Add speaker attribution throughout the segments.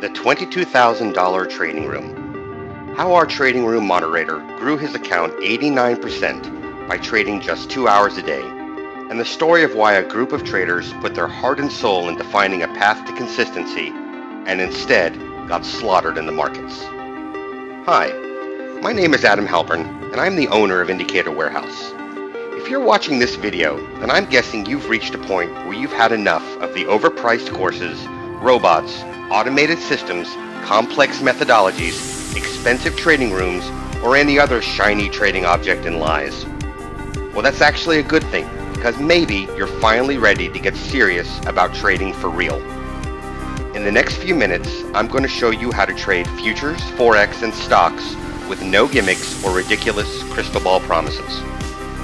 Speaker 1: The $22,000 Trading Room. How our trading room moderator grew his account 89% by trading just 2 hours a day, and the story of why a group of traders put their heart and soul into finding a path to consistency and instead got slaughtered in the markets. Hi, my name is Adam Halpern, and I'm the owner of Indicator Warehouse. If you're watching this video, then I'm guessing you've reached a point where you've had enough of the overpriced courses, robots, automated systems, complex methodologies, expensive trading rooms, or any other shiny trading object in lies. Well, that's actually a good thing, because maybe you're finally ready to get serious about trading for real. In the next few minutes, I'm going to show you how to trade futures, forex, and stocks with no gimmicks or ridiculous crystal ball promises.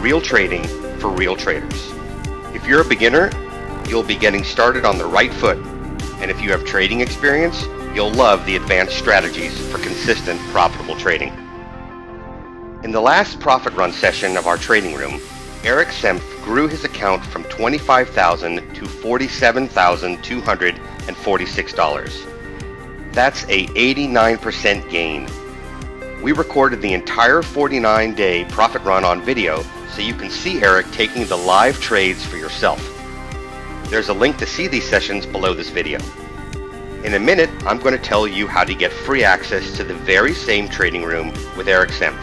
Speaker 1: Real trading for real traders. If you're a beginner, you'll be getting started on the right foot. And if you have trading experience, you'll love the advanced strategies for consistent, profitable trading. In the last profit run session of our trading room, Eric Senf grew his account from $25,000 to $47,246. That's a 89% gain. We recorded the entire 49-day profit run on video so you can see Eric taking the live trades for yourself. There's a link to see these sessions below this video. In a minute, I'm going to tell you how to get free access to the very same trading room with Eric Senf.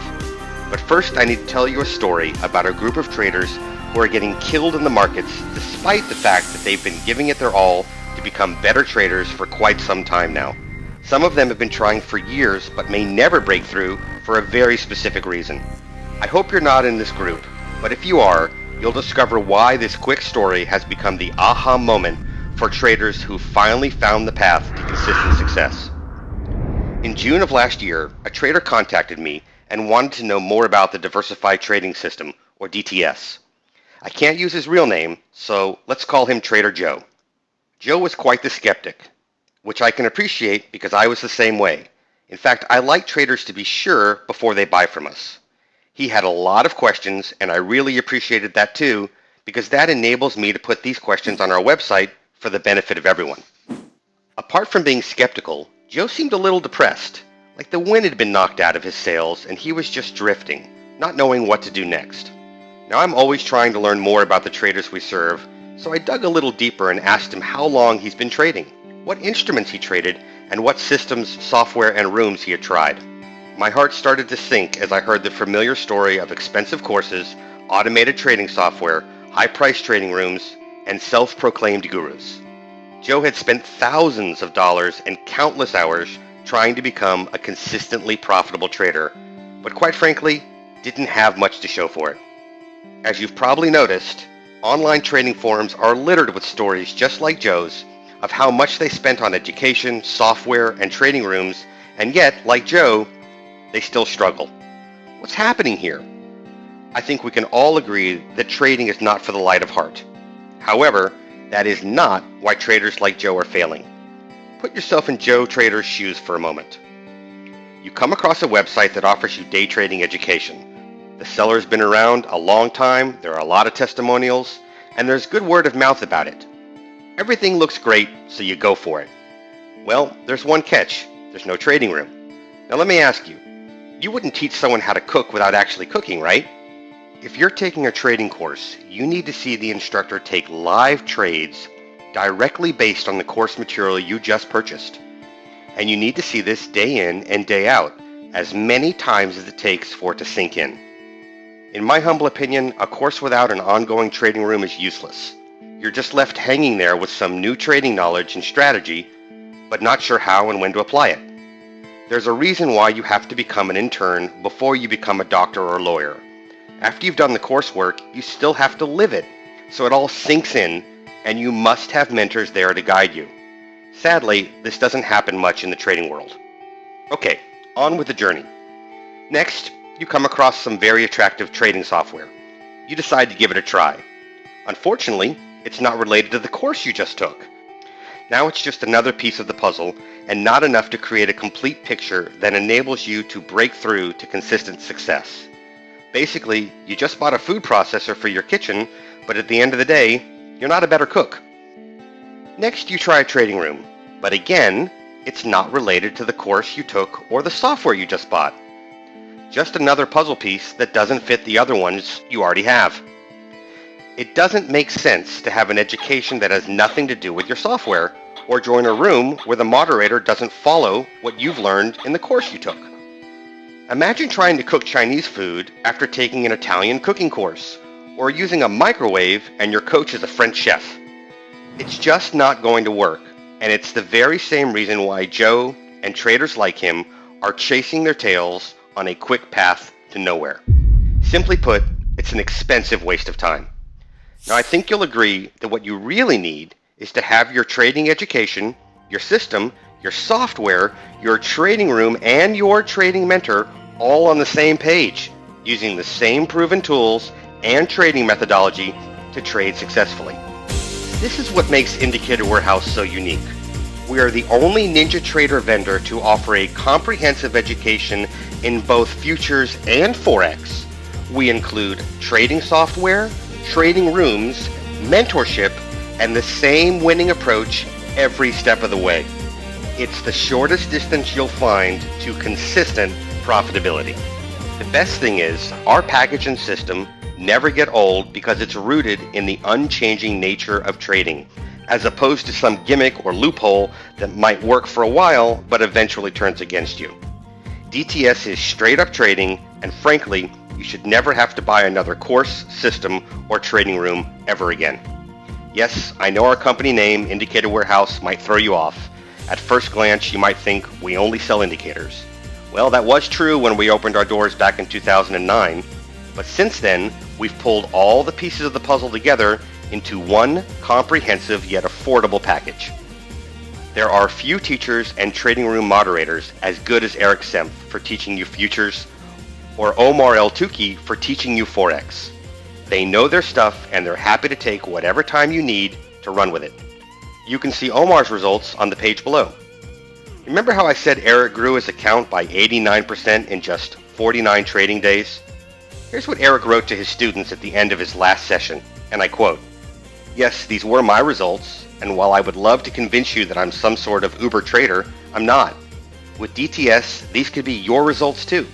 Speaker 1: But first, I need to tell you a story about a group of traders who are getting killed in the markets despite the fact that they've been giving it their all to become better traders for quite some time now. Some of them have been trying for years but may never break through for a very specific reason. I hope you're not in this group, but if you are, you'll discover why this quick story has become the aha moment for traders who finally found the path to consistent success. In June of last year, a trader contacted me and wanted to know more about the Diversified Trading System, or DTS. I can't use his real name, so let's call him Trader Joe. Joe was quite the skeptic, which I can appreciate because I was the same way. In fact, I like traders to be sure before they buy from us. He had a lot of questions, and I really appreciated that too, because that enables me to put these questions on our website for the benefit of everyone. Apart from being skeptical, Joe seemed a little depressed, like the wind had been knocked out of his sails and he was just drifting, not knowing what to do next. Now, I'm always trying to learn more about the traders we serve, so I dug a little deeper and asked him how long he's been trading, what instruments he traded, and what systems, software, and rooms he had tried. My heart started to sink as I heard the familiar story of expensive courses, automated trading software, high-priced trading rooms, and self-proclaimed gurus. Joe had spent thousands of dollars and countless hours trying to become a consistently profitable trader, but quite frankly, didn't have much to show for it. As you've probably noticed, online trading forums are littered with stories just like Joe's of how much they spent on education, software, and trading rooms, and yet, like Joe, they still struggle. What's happening here? I think we can all agree that trading is not for the light of heart. However, that is not why traders like Joe are failing. Put yourself in Joe Trader's shoes for a moment. You come across a website that offers you day trading education. The seller's been around a long time, there are a lot of testimonials, and there's good word of mouth about it. Everything looks great, so you go for it. Well, there's one catch. There's no trading room. Now let me ask you, you wouldn't teach someone how to cook without actually cooking, right? If you're taking a trading course, you need to see the instructor take live trades directly based on the course material you just purchased. And you need to see this day in and day out, as many times as it takes for it to sink in. In my humble opinion, a course without an ongoing trading room is useless. You're just left hanging there with some new trading knowledge and strategy, but not sure how and when to apply it. There's a reason why you have to become an intern before you become a doctor or lawyer. After you've done the coursework, you still have to live it, so it all sinks in, and you must have mentors there to guide you. Sadly, this doesn't happen much in the trading world. Okay, on with the journey. Next, you come across some very attractive trading software. You decide to give it a try. Unfortunately, it's not related to the course you just took. Now it's just another piece of the puzzle, and not enough to create a complete picture that enables you to break through to consistent success. Basically, you just bought a food processor for your kitchen, but at the end of the day, you're not a better cook. Next, you try a trading room, but again, It's not related to the course you took or the software you just bought. Just another puzzle piece that doesn't fit the other ones you already have. It doesn't make sense to have an education that has nothing to do with your software, or join a room where the moderator doesn't follow what you've learned in the course you took. Imagine trying to cook Chinese food after taking an Italian cooking course, or using a microwave and your coach is a French chef. It's just not going to work, and it's the very same reason why Joe and traders like him are chasing their tails on a quick path to nowhere. Simply put, it's an expensive waste of time. Now, I think you'll agree that what you really need is to have your trading education, your system, your software, your trading room, and your trading mentor all on the same page, using the same proven tools and trading methodology to trade successfully. This is what makes Indicator Warehouse so unique. We are the only NinjaTrader vendor to offer a comprehensive education in both futures and Forex. We include trading software, trading rooms, mentorship, and the same winning approach every step of the way. It's the shortest distance you'll find to consistent profitability. The best thing is, our package and system never get old because it's rooted in the unchanging nature of trading, as opposed to some gimmick or loophole that might work for a while but eventually turns against you. DTS is straight up trading, and frankly, you should never have to buy another course, system, or trading room ever again. Yes, I know our company name, Indicator Warehouse, might throw you off. At first glance, you might think we only sell indicators. Well, that was true when we opened our doors back in 2009, but since then, we've pulled all the pieces of the puzzle together into one comprehensive yet affordable package. There are few teachers and trading room moderators as good as Eric Semp for teaching you futures, or Omar El Tuki for teaching you Forex. They know their stuff and they're happy to take whatever time you need to run with it. You can see Omar's results on the page below. Remember how I said Eric grew his account by 89% in just 49 trading days? Here's what Eric wrote to his students at the end of his last session, and I quote, "Yes, these were my results, and while I would love to convince you that I'm some sort of uber trader, I'm not. With DTS, these could be your results too.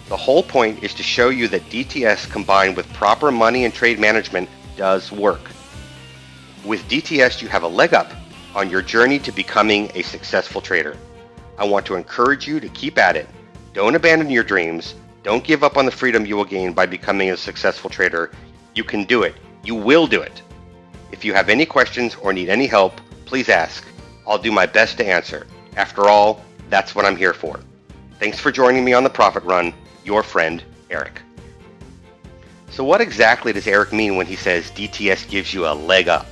Speaker 1: The whole point is to show you that DTS combined with proper money and trade management does work. With DTS, you have a leg up on your journey to becoming a successful trader. I want to encourage you to keep at it. Don't abandon your dreams. Don't give up on the freedom you will gain by becoming a successful trader. You can do it. You will do it. If you have any questions or need any help, please ask. I'll do my best to answer. After all, that's what I'm here for. Thanks for joining me on the Profit Run. Your friend, Eric." So what exactly does Eric mean when he says DTS gives you a leg up?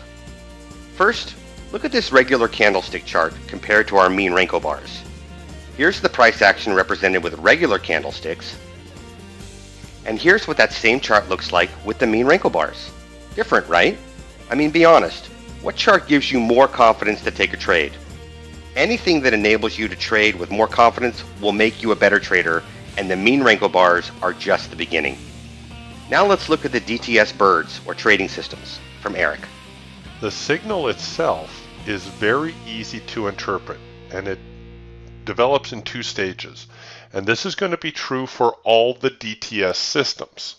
Speaker 1: First, look at this regular candlestick chart compared to our mean Renko bars. Here's the price action represented with regular candlesticks, and here's what that same chart looks like with the mean Renko bars. Different, right? I mean, be honest. What chart gives you more confidence to take a trade? Anything that enables you to trade with more confidence will make you a better trader, and the mean Renko bars are just the beginning. Now let's look at the DTS birds, or trading systems, from Eric.
Speaker 2: The signal itself is very easy to interpret, and it develops in two stages. And this is going to be true for all the DTS systems.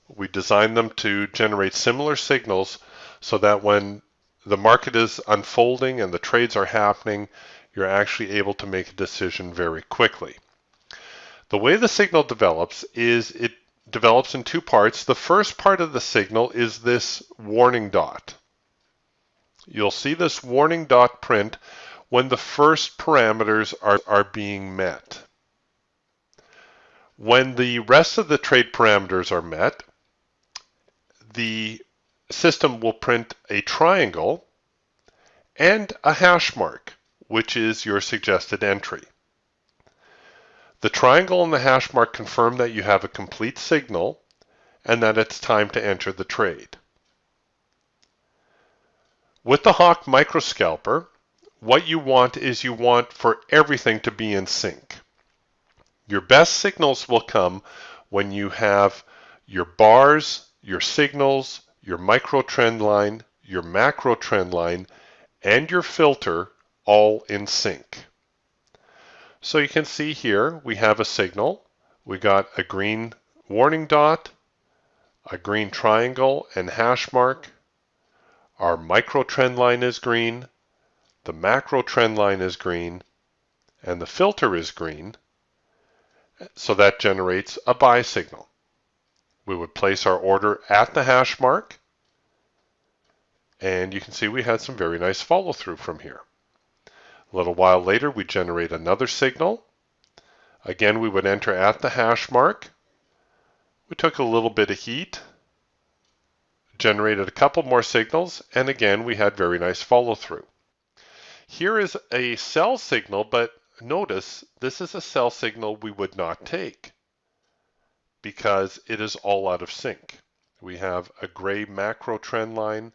Speaker 2: We designed them to generate similar signals so that when the market is unfolding and the trades are happening, you're actually able to make a decision very quickly. The way the signal develops is it develops in two parts. The first part of the signal is this warning dot. You'll see this warning dot print when the first parameters are being met. When the rest of the trade parameters are met, the system will print a triangle and a hash mark, which is your suggested entry. The triangle and the hash mark confirm that you have a complete signal and that it's time to enter the trade. With the Hawk microscalper, what you want is you want for everything to be in sync. Your best signals will come when you have your bars, your signals, your micro trend line, your macro trend line, and your filter all in sync. So you can see here we have a signal. We got a green warning dot, a green triangle and hash mark. Our micro trend line is green, the macro trend line is green, and the filter is green. So that generates a buy signal. We would place our order at the hash mark, and you can see we had some very nice follow through from here. A little while later, we generate another signal. Again, we would enter at the hash mark. We took a little bit of heat, generated a couple more signals, and again, we had very nice follow through. Here is a sell signal, but notice this is a sell signal we would not take because it is all out of sync. We have a gray macro trend line,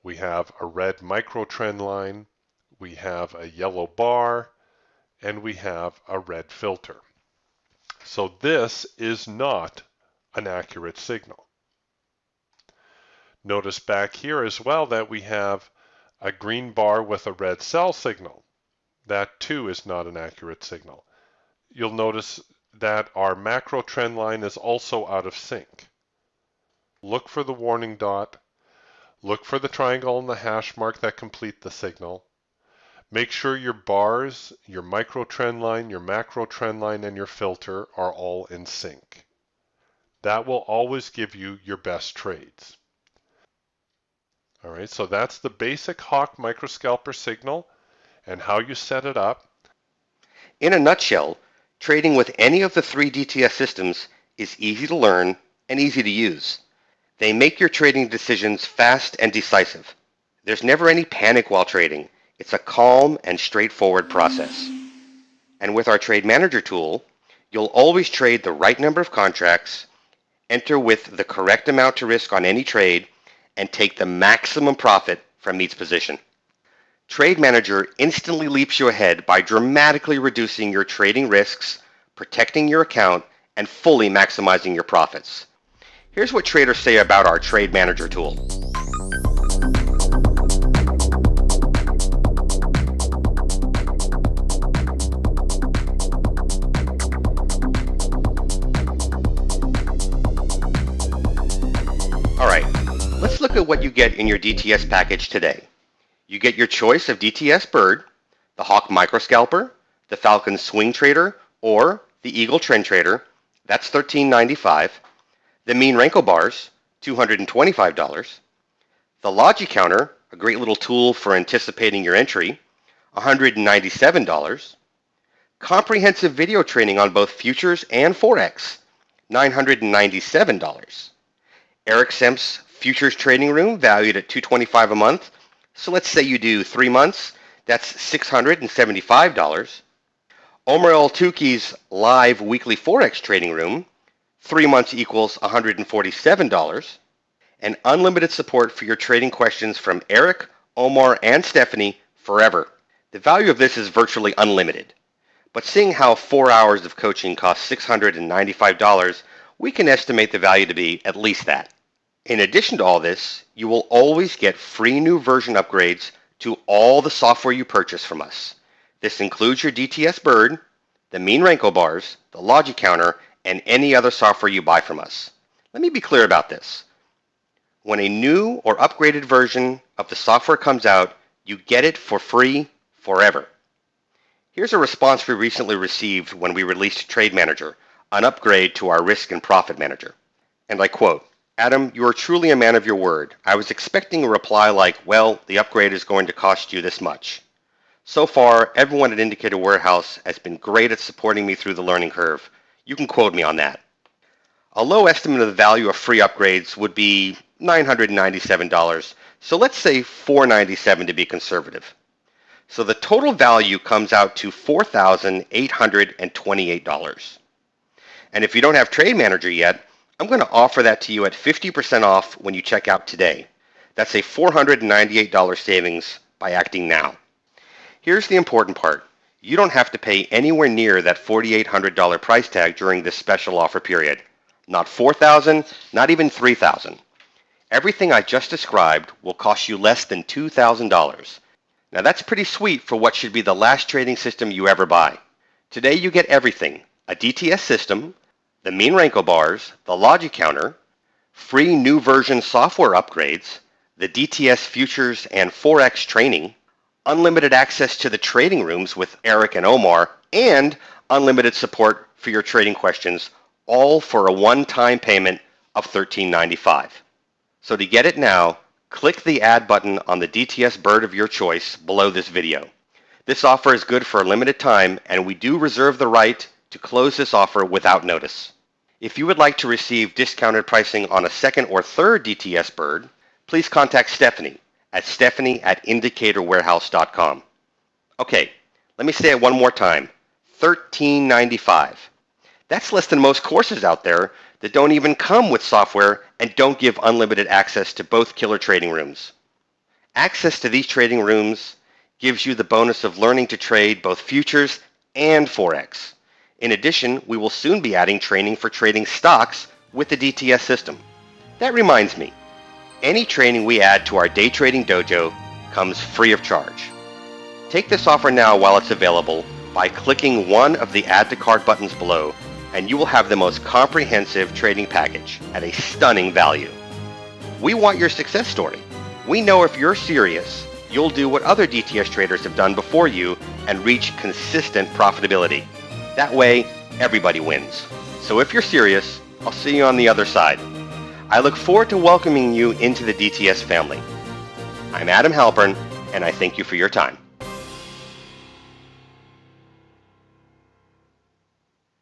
Speaker 2: we have a red micro trend line, we have a yellow bar, and we have a red filter. So this is not an accurate signal. Notice back here as well that we have a green bar with a red sell signal. That too is not an accurate signal. You'll notice that our macro trend line is also out of sync. Look for the warning dot. Look for the triangle and the hash mark that complete the signal. Make sure your bars, your micro trend line, your macro trend line, and your filter are all in sync. That will always give you your best trades. All right, so that's the basic Hawk microscalper signal and how you set it up.
Speaker 1: In a nutshell, trading with any of the three DTS systems is easy to learn and easy to use. They make your trading decisions fast and decisive. There's never any panic while trading. It's a calm and straightforward process. And with our Trade Manager tool, you'll always trade the right number of contracts, enter with the correct amount to risk on any trade, and take the maximum profit from each position. Trade Manager instantly leaps you ahead by dramatically reducing your trading risks, protecting your account, and fully maximizing your profits. Here's what traders say about our Trade Manager tool. All right, let's look at what you get in your DTS package today. You get your choice of DTS Bird, the Hawk Microscalper, the Falcon Swing Trader, or the Eagle Trend Trader. That's $13.95. The Mean Renko Bars, $225. The Logi Counter, a great little tool for anticipating your entry, $197. Comprehensive video training on both futures and Forex, $997. Eric Semp's Futures Trading Room, valued at $225 a month. So let's say you do 3 months, that's $675. Omar Al-Tuki's live weekly Forex trading room, 3 months equals $147. And unlimited support for your trading questions from Eric, Omar, and Stephanie forever. The value of this is virtually unlimited. But seeing how 4 hours of coaching costs $695, we can estimate the value to be at least that. In addition to all this, you will always get free new version upgrades to all the software you purchase from us. This includes your DTS Bird, the Mean Renko Bars, the Logi Counter, and any other software you buy from us. Let me be clear about this. When a new or upgraded version of the software comes out, you get it for free forever. Here's a response we recently received when we released Trade Manager, an upgrade to our Risk and Profit Manager. And I quote, "Adam, you are truly a man of your word. I was expecting a reply like, well, the upgrade is going to cost you this much. So far, everyone at Indicator Warehouse has been great at supporting me through the learning curve. You can quote me on that." A low estimate of the value of free upgrades would be $997, so let's say $497 to be conservative. So the total value comes out to $4,828. And if you don't have Trade Manager yet, I'm going to offer that to you at 50% off when you check out today. That's a $498 savings by acting now. Here's the important part. You don't have to pay anywhere near that $4,800 price tag during this special offer period. Not $4,000, not even $3,000. Everything I just described will cost you less than $2,000. Now that's pretty sweet for what should be the last trading system you ever buy. Today you get everything: a DTS system, the mean Renko bars, the logic counter, free new version software upgrades, the DTS futures and Forex training, unlimited access to the trading rooms with Eric and Omar, and unlimited support for your trading questions, all for a one-time payment of $13.95. So to get it now, click the add button on the DTS bird of your choice below this video. This offer is good for a limited time, and we do reserve the right to close this offer without notice. If you would like to receive discounted pricing on a second or third DTS bird, please contact Stephanie at stephanie@indicatorwarehouse.com. Okay, let me say it one more time. $13.95. That's less than most courses out there that don't even come with software and don't give unlimited access to both killer trading rooms. Access to these trading rooms gives you the bonus of learning to trade both futures and Forex. In addition, we will soon be adding training for trading stocks with the DTS system. That reminds me, any training we add to our day trading dojo comes free of charge. Take this offer now while it's available by clicking one of the add to cart buttons below, and you will have the most comprehensive trading package at a stunning value. We want your success story. We know if you're serious, you'll do what other DTS traders have done before you and reach consistent profitability. That way, everybody wins. So if you're serious, I'll see you on the other side. I look forward to welcoming you into the DTS family. I'm Adam Halpern, and I thank you for your time.